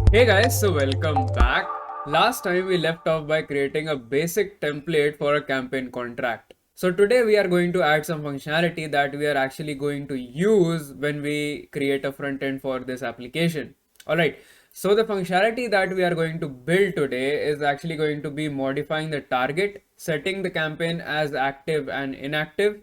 Hey guys, so welcome back. Last time we left off by creating a basic template for a campaign contract. So today we are going to add some functionality that we are actually going to use when we create a front end for this application. Alright, so the functionality that we are going to build today is actually going to be modifying the target, setting the campaign as active and inactive,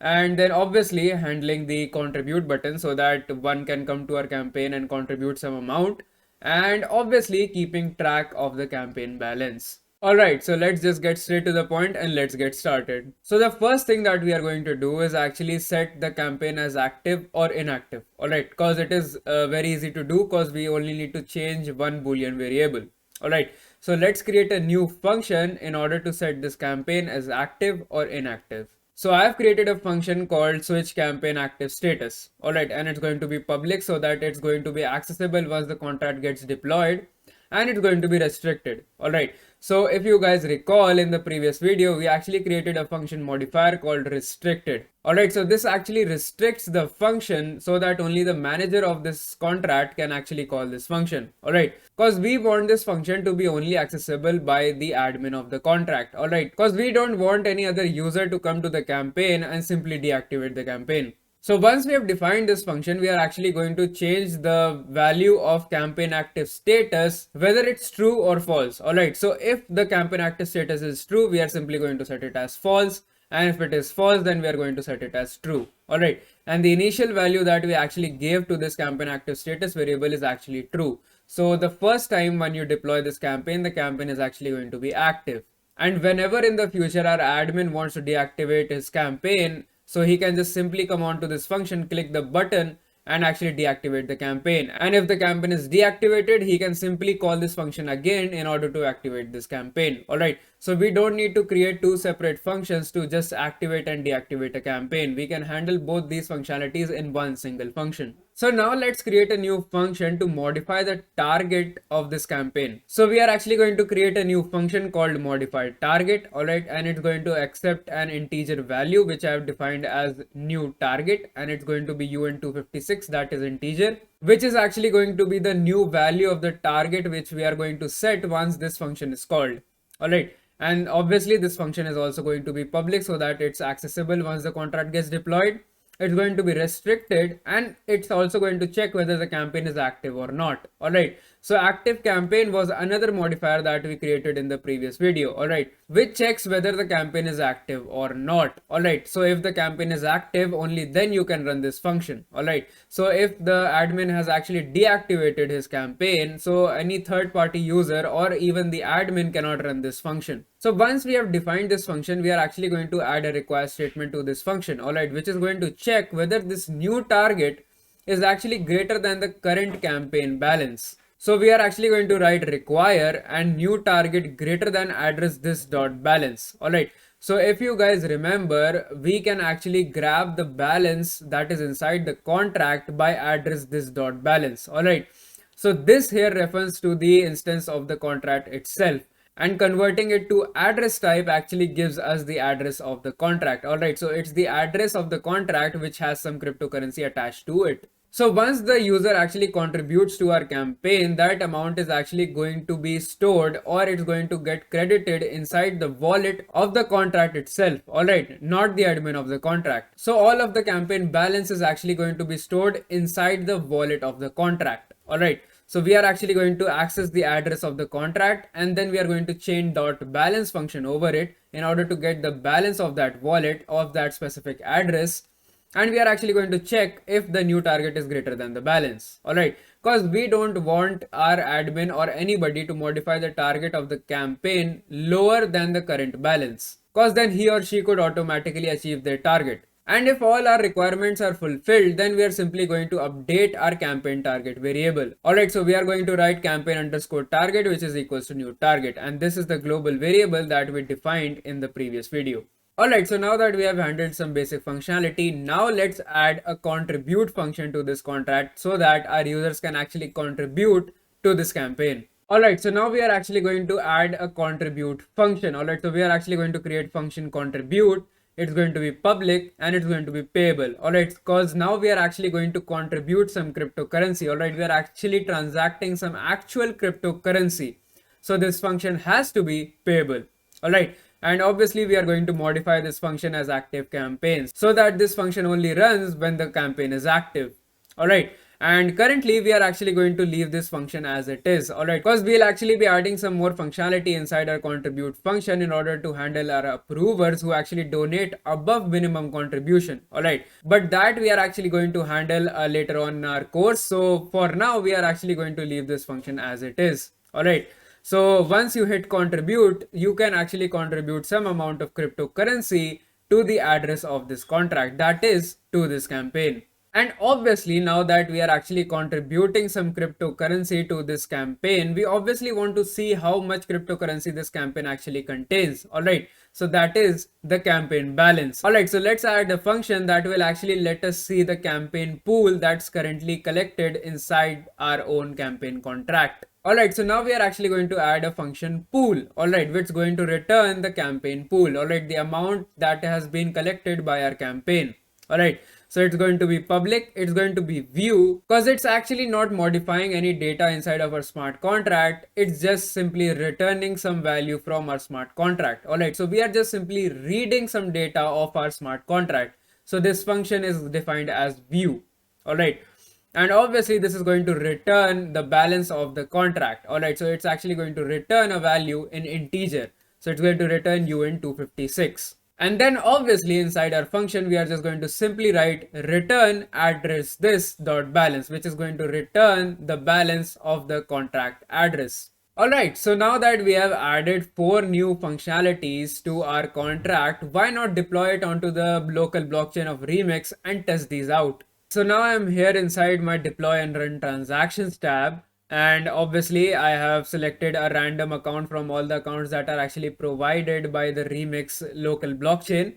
and then obviously handling the contribute button so that one can come to our campaign and contribute some amount, and obviously keeping track of the campaign balance. Alright, so let's just get straight to the point and let's get started. So the first thing that we are going to do is actually set the campaign as active or inactive. Alright, because it is very easy to do because we only need to change one boolean variable. Alright, so let's create a new function in order to set this campaign as active or inactive. So I have created a function called switch campaign active status. Alright, and it's going to be public so that it's going to be accessible once the contract gets deployed, and it's going to be restricted. Alright, so if you guys recall in the previous video, we actually created a function modifier called restricted. Alright, so this actually restricts the function so that only the manager of this contract can actually call this function. Alright, because we want this function to be only accessible by the admin of the contract. Alright, because we don't want any other user to come to the campaign and simply deactivate the campaign. So once we have defined this function, we are actually going to change the value of campaign active status, whether it's true or false. Alright, so if the campaign active status is true, we are simply going to set it as false. And if it is false, then we are going to set it as true. Alright, and the initial value that we actually gave to this campaign active status variable is actually true. So the first time when you deploy this campaign, the campaign is actually going to be active. And whenever in the future our admin wants to deactivate his campaign, so he can just simply come on to this function, click the button, and actually deactivate the campaign. And if the campaign is deactivated, he can simply call this function again in order to activate this campaign. Alright, so we don't need to create two separate functions to just activate and deactivate a campaign. We can handle both these functionalities in one single function. So now let's create a new function to modify the target of this campaign. So we are actually going to create a new function called modified target. Alright, and it's going to accept an integer value which I have defined as new target, and it's going to be UN256, that is integer, which is actually going to be the new value of the target which we are going to set once this function is called. Alright, and obviously this function is also going to be public so that it's accessible once the contract gets deployed. It's going to be restricted, and it's also going to check whether the campaign is active or not. Alright, so active campaign was another modifier that we created in the previous video. Alright, which checks whether the campaign is active or not. Alright, so if the campaign is active, only then you can run this function. Alright, so if the admin has actually deactivated his campaign, so any third party user or even the admin cannot run this function. So once we have defined this function, we are actually going to add a require statement to this function. Alright, which is going to check whether this new target is actually greater than the current campaign balance. So we are actually going to write require and new target greater than address this dot balance. Alright, so if you guys remember, we can actually grab the balance that is inside the contract by address this dot balance. Alright, so this here refers to the instance of the contract itself, and converting it to address type actually gives us the address of the contract. Alright, so it's the address of the contract which has some cryptocurrency attached to it. So once the user actually contributes to our campaign, that amount is actually going to be stored, or it's going to get credited inside the wallet of the contract itself. Alright, not the admin of the contract. So all of the campaign balance is actually going to be stored inside the wallet of the contract. Alright, so we are actually going to access the address of the contract, and then we are going to chain dot balance function over it in order to get the balance of that wallet of that specific address. And we are actually going to check if the new target is greater than the balance. Alright, because we don't want our admin or anybody to modify the target of the campaign lower than the current balance, because then he or she could automatically achieve their target. And if all our requirements are fulfilled, then we are simply going to update our campaign target variable. Alright, so we are going to write campaign underscore target, which is equals to new target, and this is the global variable that we defined in the previous video. Alright, so now that we have handled some basic functionality, now let's add a contribute function to this contract so that our users can actually contribute to this campaign. Alright, so now we are actually going to add a contribute function. Alright, so we are actually going to create function contribute, it's going to be public, and it's going to be payable. All right, because now we are actually going to contribute some cryptocurrency. All right, we are actually transacting some actual cryptocurrency. So this function has to be payable. All right. And obviously we are going to modify this function as active campaigns so that this function only runs when the campaign is active. All right. And currently we are actually going to leave this function as it is. All right. Because we'll actually be adding some more functionality inside our contribute function in order to handle our approvers who actually donate above minimum contribution. All right. But that we are actually going to handle later on in our course. So for now, we are actually going to leave this function as it is. All right. So once you hit contribute, you can actually contribute some amount of cryptocurrency to the address of this contract, that is to this campaign. And obviously now that we are actually contributing some cryptocurrency to this campaign, we obviously want to see how much cryptocurrency this campaign actually contains. All right. So that is the campaign balance. All right. So let's add a function that will actually let us see the campaign pool that's currently collected inside our own campaign contract. Alright, so now we are actually going to add a function pool, alright, which is going to return the campaign pool, alright, the amount that has been collected by our campaign. Alright, so it's going to be public, it's going to be view, because it's actually not modifying any data inside of our smart contract, it's just simply returning some value from our smart contract. Alright, so we are just simply reading some data of our smart contract. So this function is defined as view. Alright. And obviously this is going to return the balance of the contract. All right, so it's actually going to return a value in integer. So it's going to return UN 256. And then obviously inside our function, we are just going to simply write return address this dot balance, which is going to return the balance of the contract address. Alright, so now that we have added 4 new functionalities to our contract, why not deploy it onto the local blockchain of Remix and test these out? So now I'm here inside my deploy and run transactions tab, and obviously I have selected a random account from all the accounts that are actually provided by the Remix local blockchain.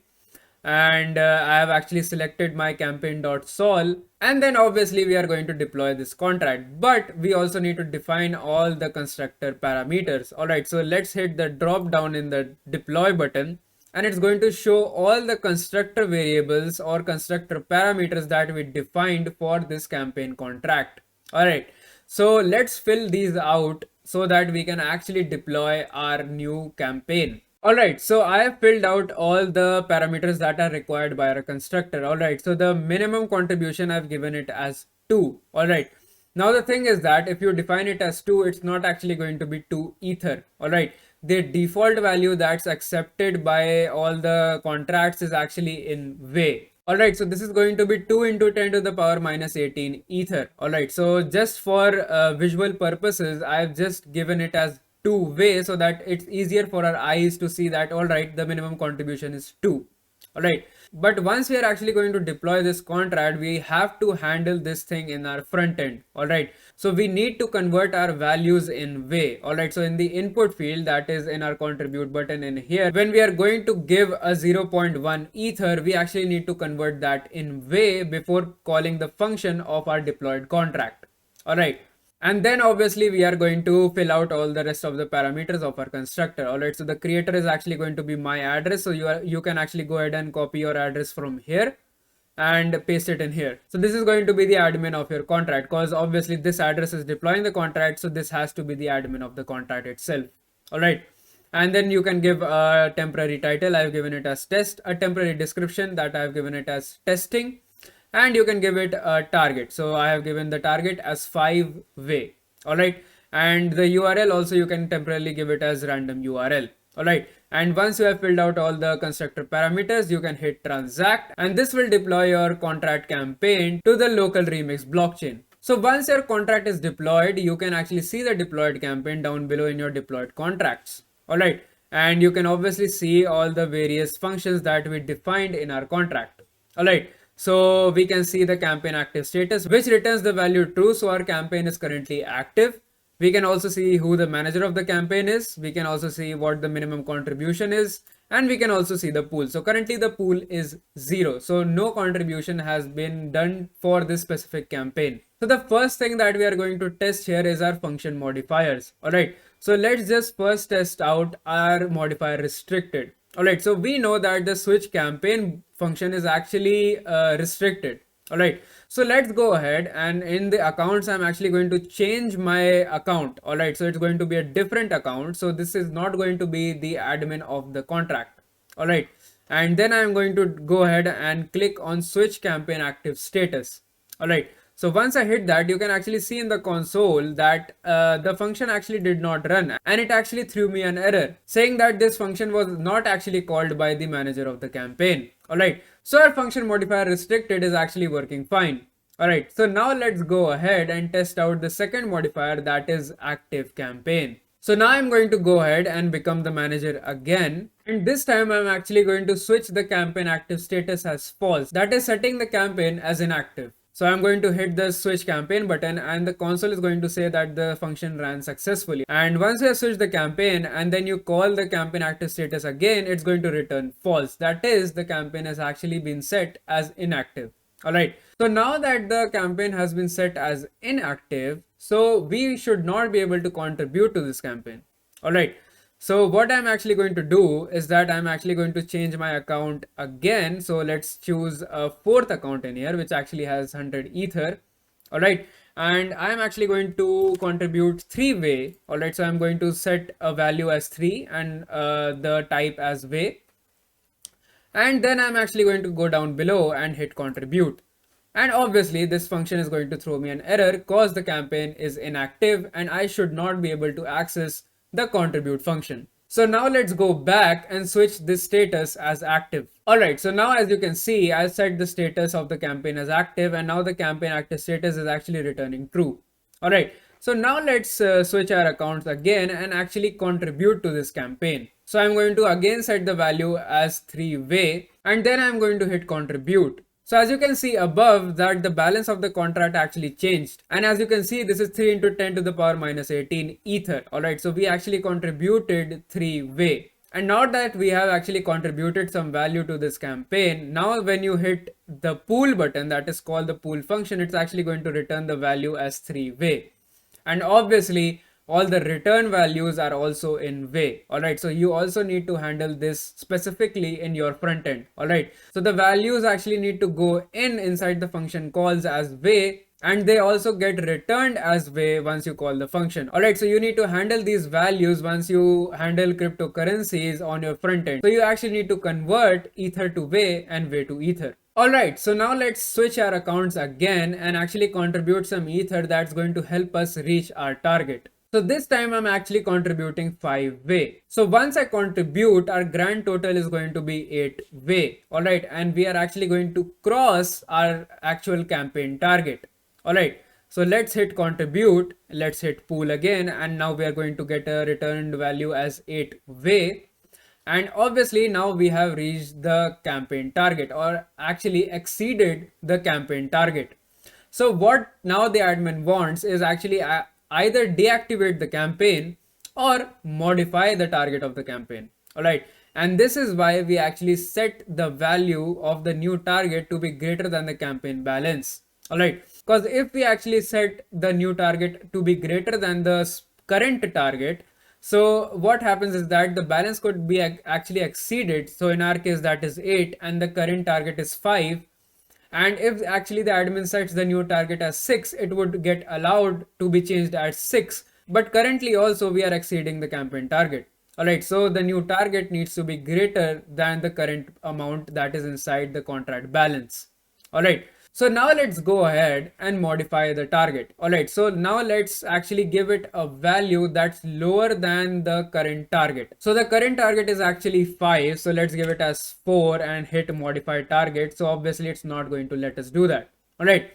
And I have actually selected my campaign.sol, and then obviously we are going to deploy this contract, but we also need to define all the constructor parameters. All right, so let's hit the drop down in the deploy button, and it's going to show all the constructor variables or constructor parameters that we defined for this campaign contract. All right, so let's fill these out so that we can actually deploy our new campaign. Alright, so I have filled out all the parameters that are required by our constructor. Alright, so the minimum contribution I've given it as 2. Alright, now the thing is that if you define it as 2, it's not actually going to be 2 ether. Alright, the default value that's accepted by all the contracts is actually in way. Alright, so this is going to be 2 into 10 to the power minus 18 ether. Alright, so just for visual purposes, I've just given it as 2 way so that it's easier for our eyes to see that, alright, the minimum contribution is 2. Alright, but once we are actually going to deploy this contract, we have to handle this thing in our front end. Alright, so we need to convert our values in way. Alright, so in the input field, that is in our contribute button in here, when we are going to give a 0.1 ether, we actually need to convert that in way before calling the function of our deployed contract. Alright. And then obviously we are going to fill out all the rest of the parameters of our constructor. Alright, so the creator is actually going to be my address. So you can actually go ahead and copy your address from here and paste it in here. So this is going to be the admin of your contract, because obviously this address is deploying the contract. So this has to be the admin of the contract itself. Alright. And then you can give a temporary title. I've given it as test, a temporary description that I've given it as testing. And you can give it a target. So I have given the target as 5 way. All right. And the URL also you can temporarily give it as random URL. All right. And once you have filled out all the constructor parameters, you can hit transact, and this will deploy your contract campaign to the local Remix blockchain. So once your contract is deployed, you can actually see the deployed campaign down below in your deployed contracts. All right. And you can obviously see all the various functions that we defined in our contract. All right. So we can see the campaign active status, which returns the value true. So our campaign is currently active. We can also see who the manager of the campaign is. We can also see what the minimum contribution is. And we can also see the pool. So currently the pool is 0. So no contribution has been done for this specific campaign. So the first thing that we are going to test here is our function modifiers. Alright. So let's just first test out our modifier restricted. Alright, so we know that the switch campaign function is actually restricted. Alright, so let's go ahead, and in the accounts I'm actually going to change my account. Alright, so it's going to be a different account. So this is not going to be the admin of the contract. Alright, and then I'm going to go ahead and click on switch campaign active status. Alright, so once I hit that, you can actually see in the console that the function actually did not run, and it actually threw me an error saying that this function was not actually called by the manager of the campaign. Alright, so our function modifier restricted is actually working fine. Alright, so now let's go ahead and test out the second modifier, that is active campaign. So now I'm going to go ahead and become the manager again, and this time I'm actually going to switch the campaign active status as false, that is setting the campaign as inactive. So I'm going to hit the switch campaign button, and the console is going to say that the function ran successfully. And once you have switched the campaign and then you call the campaign active status again, it's going to return false. That is, the campaign has actually been set as inactive. Alright, so now that the campaign has been set as inactive, so we should not be able to contribute to this campaign. Alright, so what I'm actually going to do is that I'm actually going to change my account again. So let's choose a fourth account in here, which actually has 100 ether. Alright, and I'm actually going to contribute 3-way. Alright, so I'm going to set a value as 3 and the type as way. And then I'm actually going to go down below and hit contribute. And obviously this function is going to throw me an error because the campaign is inactive and I should not be able to access the contribute function. So now let's go back and switch this status as active. Alright, so now as you can see, I set the status of the campaign as active, and now the campaign active status is actually returning true. Alright, so now let's switch our accounts again and actually contribute to this campaign. So I'm going to again set the value as 3-way, and then I'm going to hit contribute. So as you can see above that the balance of the contract actually changed, and as you can see this is 3 into 10 to the power minus 18 ether. Alright, so we actually contributed 3-way, and now that we have actually contributed some value to this campaign, now when you hit the pool button, that is called the pool function, it's actually going to return the value as 3-way, and obviously all the return values are also in way. Alright, so you also need to handle this specifically in your front end. Alright, so the values actually need to go inside the function calls as way, and they also get returned as way once you call the function. Alright, so you need to handle these values once you handle cryptocurrencies on your front end. So you actually need to convert ether to way and way to ether. Alright, so now let's switch our accounts again and actually contribute some ether that's going to help us reach our target. So this time I'm actually contributing 5-way. So once I contribute, our grand total is going to be 8-way. Alright, and we are actually going to cross our actual campaign target. Alright, so let's hit contribute, let's hit pool again, and now we are going to get a returned value as 8-way. And obviously now we have reached the campaign target, or actually exceeded the campaign target. So what now the admin wants is actually either deactivate the campaign or modify the target of the campaign. Alright, and this is why we actually set the value of the new target to be greater than the campaign balance. Alright, because if we actually set the new target to be greater than the current target, so what happens is that the balance could be actually exceeded. So in our case that is 8 and the current target is 5. And if actually the admin sets the new target as 6, it would get allowed to be changed as 6. But currently also we are exceeding the campaign target. Alright, so the new target needs to be greater than the current amount that is inside the contract balance. Alright, so now let's go ahead and modify the target. Alright, so now let's actually give it a value that's lower than the current target. So the current target is actually 5. So let's give it as 4 and hit modify target. So obviously it's not going to let us do that. Alright,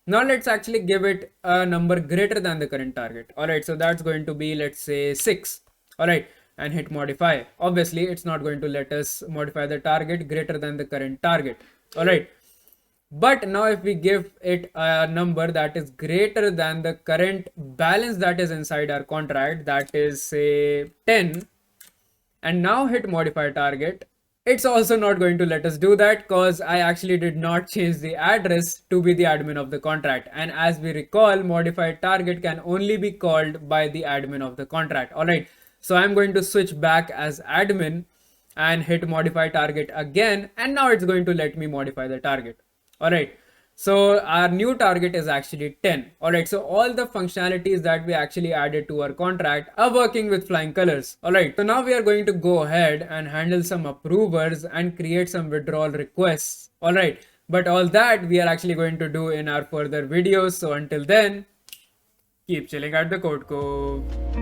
now let's actually give it a number greater than the current target. Alright, so that's going to be, let's say 6. Alright, and hit modify. Obviously it's not going to let us modify the target greater than the current target. Alright, but now if we give it a number that is greater than the current balance that is inside our contract, that is say 10, and now hit modify target, it's also not going to let us do that because I actually did not change the address to be the admin of the contract. And as we recall, modify target can only be called by the admin of the contract. Alright, so I'm going to switch back as admin. and hit modify target again, and now it's going to let me modify the target. All right. So our new target is actually 10. All right. So all the functionalities that we actually added to our contract are working with flying colors. All right. So now we are going to go ahead and handle some approvers and create some withdrawal requests. All right. But all that we are actually going to do in our further videos. So until then, keep chilling at the CodeCove.